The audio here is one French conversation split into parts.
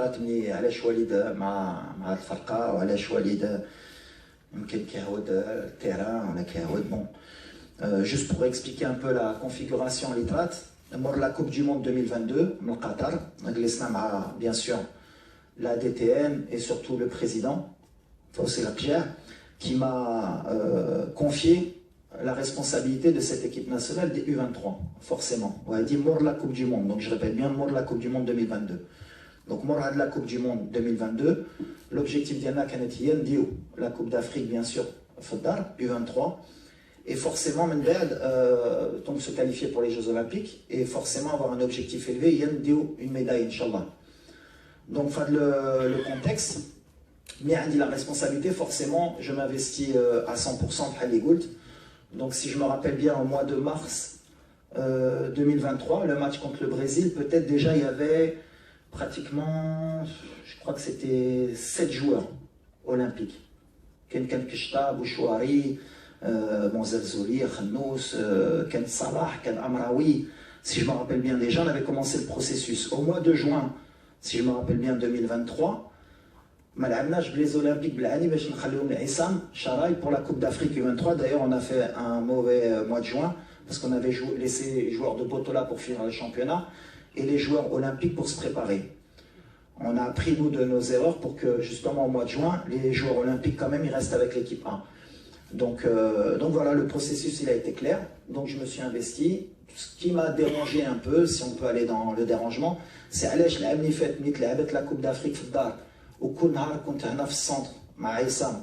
فكرتني علاش وليد مع الفرقه وعلاش وليد يمكن كيعاود التيران ولا كيعاود بون. Juste pour expliquer un peu la configuration litrat, mort la Coupe du Monde 2022 au Qatar, bien sûr la DTN et surtout le président Fawzi Lakjer qui m'a confié la responsabilité de cette équipe nationale des U23, forcément. On a dit mort la Coupe du Monde, donc je répète bien mort la Coupe du Monde 2022. Donc mort de la Coupe du Monde 2022, l'objectif d'Yana Kanetiyen dit la Coupe d'Afrique bien sûr, Faddar, U23. Et forcément, donc se qualifier pour les Jeux Olympiques et forcément avoir un objectif élevé, il y a une médaille, Inch'Allah. Donc, le contexte, mais la responsabilité, forcément, je m'investis à 100% de Haligoult. Donc, si je me rappelle bien, au mois de mars 2023, le match contre le Brésil, peut-être déjà il y avait pratiquement, je crois que c'était 7 joueurs olympiques. Ken Kishta, Bouchouari, Zelzouli, Khanous, Ken Salah, Ken Amraoui. Si je me rappelle bien déjà, on avait commencé le processus. Au mois de juin, si je me rappelle bien, 2023, les Olympiques pour la Coupe d'Afrique U23. D'ailleurs, on a fait un mauvais mois de juin parce qu'on avait laissé les joueurs de Botola pour finir le championnat et les joueurs olympiques pour se préparer. On a appris, nous, de nos erreurs pour que, justement, au mois de juin, les joueurs olympiques, quand même, ils restent avec l'équipe 1. Donc voilà, le processus, il a été clair. Donc, je me suis investi. Ce qui m'a dérangé un peu, si on peut aller dans le dérangement, c'est علاش لعبني فات ملي لعبت لا كوب دافريك في الدار وكل نهار كنت هنا في السنتر مع عصام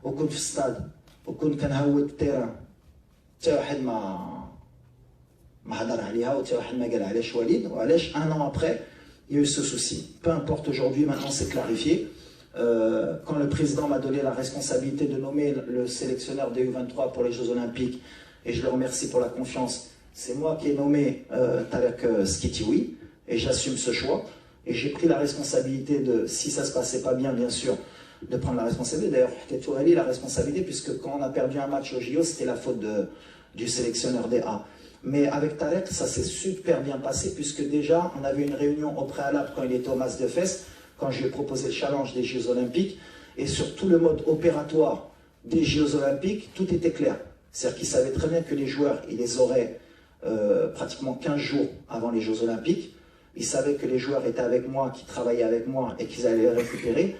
وكنت في الستاد وكنت كنهود التيران حتى واحد ما هضر عليها وحتى واحد ما قال علاش وليد وعلاش un an après il y a eu ce souci. Peu importe aujourd'hui, maintenant c'est clarifié. Quand le président m'a donné la responsabilité de nommer le sélectionneur des U23 pour les Jeux Olympiques, et je le remercie pour la confiance, c'est moi qui ai nommé Tarek Skitiwi, et j'assume ce choix. Et j'ai pris la responsabilité de, si ça ne se passait pas bien, bien sûr, de prendre la responsabilité. D'ailleurs, Tourelli la responsabilité, puisque quand on a perdu un match au JO, c'était la faute du sélectionneur des A. Mais avec Tarek, ça s'est super bien passé, puisque déjà, on avait une réunion au préalable quand il était au Mas de Fès, quand je lui ai proposé le challenge des Jeux Olympiques, et sur tout le mode opératoire des Jeux Olympiques, tout était clair. C'est-à-dire qu'il savait très bien que les joueurs, ils les auraient pratiquement 15 jours avant les Jeux Olympiques. Il savait que les joueurs étaient avec moi, qui travaillaient avec moi et qu'ils allaient les récupérer.